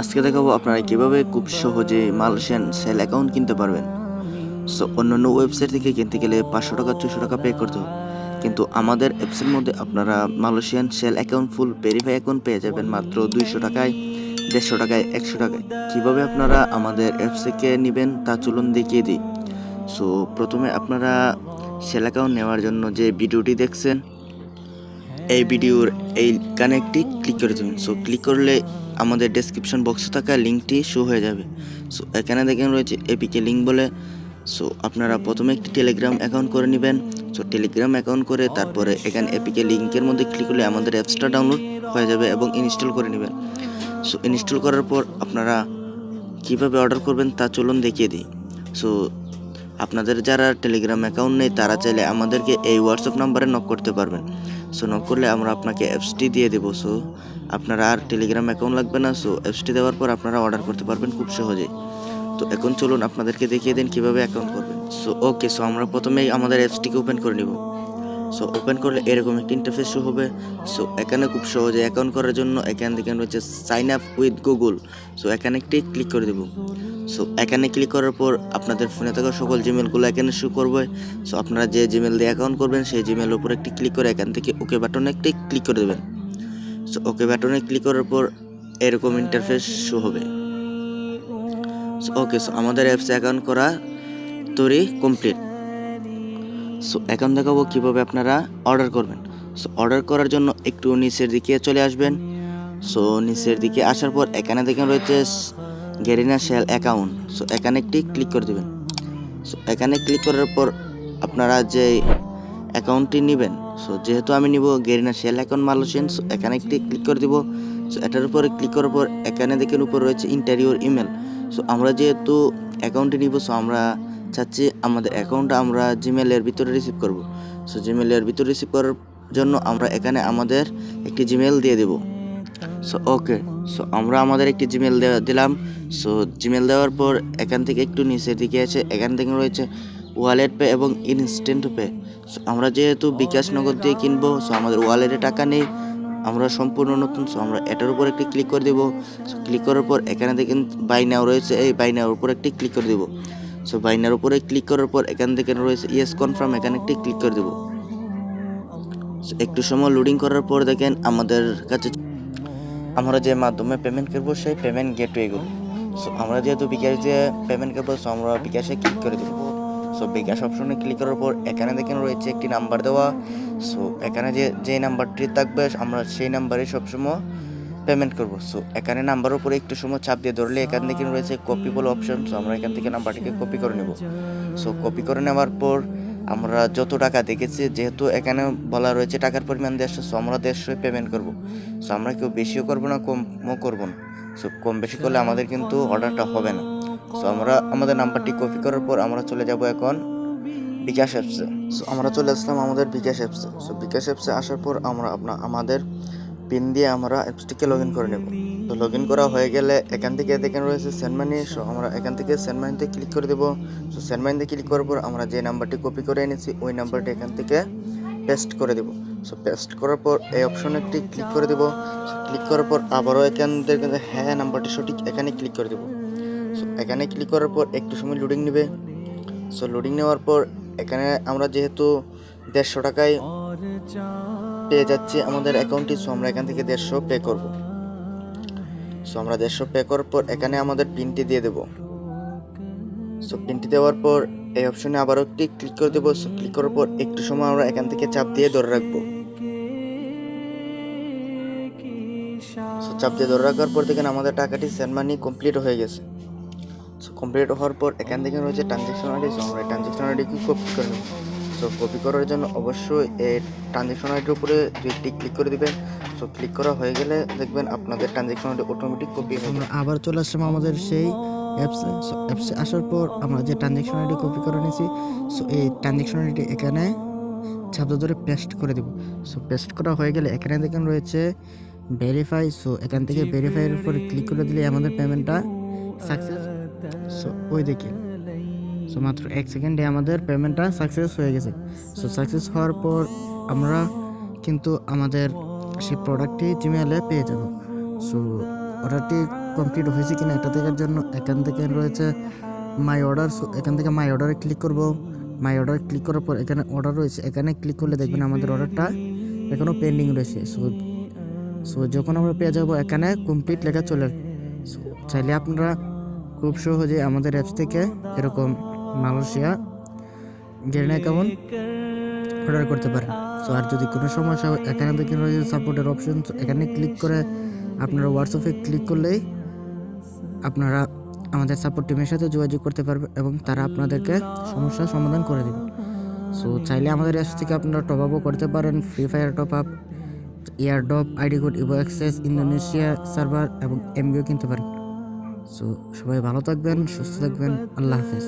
আজকে দেখাবো আপনারা কিভাবে খুব সহজে মালয়েশিয়ান সেল অ্যাকাউন্ট কিনতে পারবেন। সো অন্যান্য ওয়েবসাইট থেকে কিনতে গেলে 500 টাকা 600 টাকা পে করতে হবে, কিন্তু আমাদের অ্যাপসের মধ্যে আপনারা Malaysian sell account full verify account পেয়ে যাবেন মাত্র 200 টাকায়, 150 টাকায়, 100 টাকায়। কিভাবে আপনারা আমাদের অ্যাপস থেকে নেবেন তা চলুন দেখিয়ে দিই। সো প্রথমে আপনারা সেল অ্যাকাউন্ট নেওয়ার জন্য যে ভিডিওটি দেখছেন, এই ভিডিওর এইখানে একটি ক্লিক করে দেবেন। সো ক্লিক করলে আমাদের ডেসক্রিপশন বক্সে থাকা লিঙ্কটি শো হয়ে যাবে। সো এখানে দেখেন রয়েছে এপিকে লিঙ্ক বলে। সো আপনারা প্রথমে একটি টেলিগ্রাম অ্যাকাউন্ট করে নেবেন। সো টেলিগ্রাম অ্যাকাউন্ট করে তারপরে এখানে এপিকে লিঙ্কের মধ্যে ক্লিক করলে আমাদের অ্যাপসটা ডাউনলোড হয়ে যাবে এবং ইনস্টল করে নেবেন। সো ইনস্টল করার পর আপনারা কীভাবে অর্ডার করবেন তা চলুন দেখিয়ে দিই। সো আপনাদের যারা টেলিগ্রাম অ্যাকাউন্ট নেই তারা চাইলে আমাদেরকে এই হোয়াটসঅ্যাপ নাম্বারে নক করতে পারবেন। সো নক করলে আমরা আপনাকে অ্যাপসটি দিয়ে দেবো। সো আপনারা আর টেলিগ্রাম অ্যাকাউন্ট লাগবে না। সো অ্যাপসটি দেওয়ার পর আপনারা অর্ডার করতে পারবেন খুব সহজেই। তো এখন চলুন আপনাদেরকে দেখিয়ে দিন কীভাবে অ্যাকাউন্ট করবেন। সো ওকে, সো আমরা প্রথমেই আমাদের অ্যাপসটিকে ওপেন করে নিব। সো ওপেন করলে এরকম একটি ইন্টারফেস শো হবে। সো এখানে খুব সহজে অ্যাকাউন্ট করার জন্য এখান থেকে রয়েছে sign up with Google. So এখানে একটি ক্লিক করে দেব। সো এখানে ক্লিক করার পর আপনাদের ফোনে থাকা সকল জিমেলগুলো এখানে শো করবে। সো আপনারা যে জিমেল দিয়ে অ্যাকাউন্ট করবেন সেই জিমেলের উপর একটি ক্লিক করে এখান থেকে ওকে বাটনে একটি ক্লিক করে দেবেন। সো ওকে বাটনে ক্লিক করার পর এরকম ইন্টারফেস শো হবে। সো ওকে, সো আমাদের অ্যাপসে অ্যাকাউন্ট করা তৈরি কমপ্লিট। সো এখন দেখাবো কীভাবে আপনারা অর্ডার করবেন। সো অর্ডার করার জন্য একটু নিচের দিকে চলে আসবেন। সো নিচের দিকে আসার পর এখানে দেখেন রয়েছে গেরিনা সেল অ্যাকাউন্ট। সো এখানে একটি ক্লিক করে দেবেন। সো এখানে ক্লিক করার পর আপনারা যে অ্যাকাউন্টটি নেবেন, সো যেহেতু আমি নিব Garena sell account Malaysian, so এখানে একটি ক্লিক করে দিব। সো এটার উপরে ক্লিক করার পর এখানে দেখেন উপর রয়েছে ইন্টারিওর ইমেল। সো আমরা যেহেতু অ্যাকাউন্টটি নিব, সো আমরা চাচ্ছি আমাদের অ্যাকাউন্টটা আমরা জিমেলের ভিতরে রিসিভ করব। সো জিমেলের ভিতরে রিসিভ করার জন্য আমরা এখানে আমাদের একটি জিমেল দিয়ে দেব। সো ওকে, সো আমরা আমাদের একটি জিমেল দিলাম। সো জিমেল দেওয়ার পর এখান থেকে একটু নিচের দিকে আছে, এখান থেকে রয়েছে ওয়ালেট পে এবং ইনস্ট্যান্ট পে। সো আমরা যেহেতু বিকাশ নগদ দিয়ে কিনবো, সো আমাদের ওয়ালেটে টাকা নেই, আমরা সম্পূর্ণ নতুন। সো আমরা এটার উপর একটি ক্লিক করে দেবো। সো ক্লিক করার পর এখানে দেখেন বাই নাও রয়েছে, এই বাই নাওর উপর একটি ক্লিক করে দেবো। সো বাই নাওর উপরে ক্লিক করার পর এখান থেকে রয়েছে ইয়েস কনফার্ম, এখানে একটি ক্লিক করে দেবো। সো একটু সময় লোডিং করার পর দেখেন আমাদের কাছে আমরা যে মাধ্যমে পেমেন্ট করবো সেই পেমেন্ট গেটওয়েগুলো। সো আমরা যেহেতু বিকাশ দিয়ে পেমেন্ট করবো, সো আমরা বিকাশে ক্লিক করে দেবো। সো বিকাশ অপশনে ক্লিক করার পর এখানে দেখেন রয়েছে একটি নাম্বার দেওয়া। সো এখানে যে নাম্বারটি থাকবে আমরা সেই নাম্বারে সবসময় পেমেন্ট করবো। সো এখানে নাম্বারের উপরে একটু সময় চাপ দিয়ে ধরলে এখান থেকে রয়েছে কপি বলে অপশন। সো আমরা এখান থেকে নাম্বারটিকে কপি করে নেব। সো কপি করে নেওয়ার পর আমরা যত টাকা দেখেছি, যেহেতু এখানে বলা রয়েছে টাকার পরিমাণ 150, সো আমরা 150 পেমেন্ট করব। সো আমরা কেউ বেশিও করবো না, কমও করবো না। সো কম বেশি করলে আমাদের কিন্তু অর্ডারটা হবে না। সো আমরা আমাদের নাম্বারটি কপি করার পর আমরা চলে যাব এখন বিকাশ অ্যাপসে। সো আমরা চলে আসলাম আমাদের বিকাশ অ্যাপসে। সো বিকাশ অ্যাপসে আসার পর আমরা আমাদের পিন দিয়ে আমরা অ্যাপসটিকে লগ ইন করে নেব। তো লগ ইন করা হয়ে গেলে এখান থেকে দেখেন রয়েছে সেন্ড মানি। সো আমরা এখান থেকে সেন্ড মানিতে ক্লিক করে দেবো। সো সেন্ড মানিতে ক্লিক করার পর আমরা যে নাম্বারটি কপি করে এনেছি ওই নাম্বারটি এখান থেকে পেস্ট করে দেবো। সো পেস্ট করার পর এই অপশনে একটি ক্লিক করে দেবো। সো ক্লিক করার পর আবারও এখান থেকে হ্যাঁ নাম্বারটি সঠিক, এখানে ক্লিক করে দেবো। সো এখানে ক্লিক করার পর একটু সময় লোডিং নেবে। সো লোডিং নেওয়ার পর এখানে আমরা যেহেতু 150 টাকায় পেয়ে যাচ্ছি আমাদের অ্যাকাউন্টটি, সো আমরা এখান থেকে 150 পে করব। সো আমরা 150 পে করার পর এখানে আমাদের পিনটি দিয়ে দেব। সো পিনটি দেওয়ার পর এই অপশনে আবারও একটি ক্লিক করে দেবো। সো ক্লিক করার পর একটু সময় আমরা এখান থেকে চাপ দিয়ে ধরে রাখবো। সো চাপ দিয়ে ধরে রাখার পর দেখেন আমাদের টাকাটি সেন্ড মানি কমপ্লিট হয়ে গেছে। সো কমপ্লিট হওয়ার পর এখান থেকে রয়েছে ট্রানজ্যাকশন আইডি। সো আমরা ট্রানজ্যাকশন আইডিকে কপি করে নেব। সো কপি করার জন্য অবশ্যই এই ট্রানজ্যাকশন আইডির উপরে দুইটি ক্লিক করে দিবেন। সো ক্লিক করা হয়ে গেলে দেখবেন আপনাদের ট্রানজ্যাকশন আইডি অটোমেটিক কপি হয়ে যাবে। আবার চলে আসলাম আমাদের সেই অ্যাপসে। সো অ্যাপসে আসার পর আমরা যে ট্রানজ্যাকশন আইডি কপি করে নিয়েছি, সো এই ট্রানজ্যাকশন আইডি এখানে শব্দ ধরে পেস্ট করে দেব। সো পেস্ট করা হয়ে গেলে এখানে দেখেন রয়েছে ভেরিফাই। সো এখান থেকে ভেরিফাইয়ের উপরে ক্লিক করে দিলে আমাদের পেমেন্টটা সাকসেস। সো ওই দেখে সো মাত্র 1 সেকেন্ডে আমাদের পেমেন্টটা সাকসেস হয়ে গেছে। সো সাকসেস হওয়ার পর আমরা কিন্তু আমাদের সেই প্রোডাক্টটি জিমেলে পেয়ে যাব। সো অর্ডারটি কমপ্লিট হয়েছে কিনা এটা দেখার জন্য এখান থেকে রয়েছে মাই অর্ডার। সো এখান থেকে মাই অর্ডারে ক্লিক করব। মাই অর্ডার ক্লিক করার পর এখানে অর্ডার রয়েছে, এখানে ক্লিক করলে দেখবেন আমাদের অর্ডারটা এখনও পেন্ডিং রয়েছে। সো যখন আমরা পেয়ে যাব এখানে কমপ্লিট লেখা চলে আসবে। সো চাইলে আপনারা খুব সহজে আমাদের অ্যাপস থেকে এরকম মালয়েশিয়া গ্যারেন্টি অ্যাকাউন্ট অর্ডার করতে পারেন। সো আর যদি কোনো সমস্যা হয় এখানে থেকে রয়েছে সাপোর্টের অপশন, এখানে ক্লিক করে আপনারা হোয়াটসঅ্যাপে ক্লিক করলেই আপনারা আমাদের সাপোর্ট টিমের সাথে যোগাযোগ করতে পারবেন এবং তারা আপনাদেরকে সমস্যার সমাধান করে দেবে। সো চাইলে আমাদের অ্যাপস থেকে আপনারা টপ আপও করতে পারেন, free fire top up, airdrop, ID code, evo access, Indonesia server এবং এমবিও কিনতে পারেন। সো সবাই ভালো থাকবেন, সুস্থ থাকবেন, আল্লাহ হাফেজ।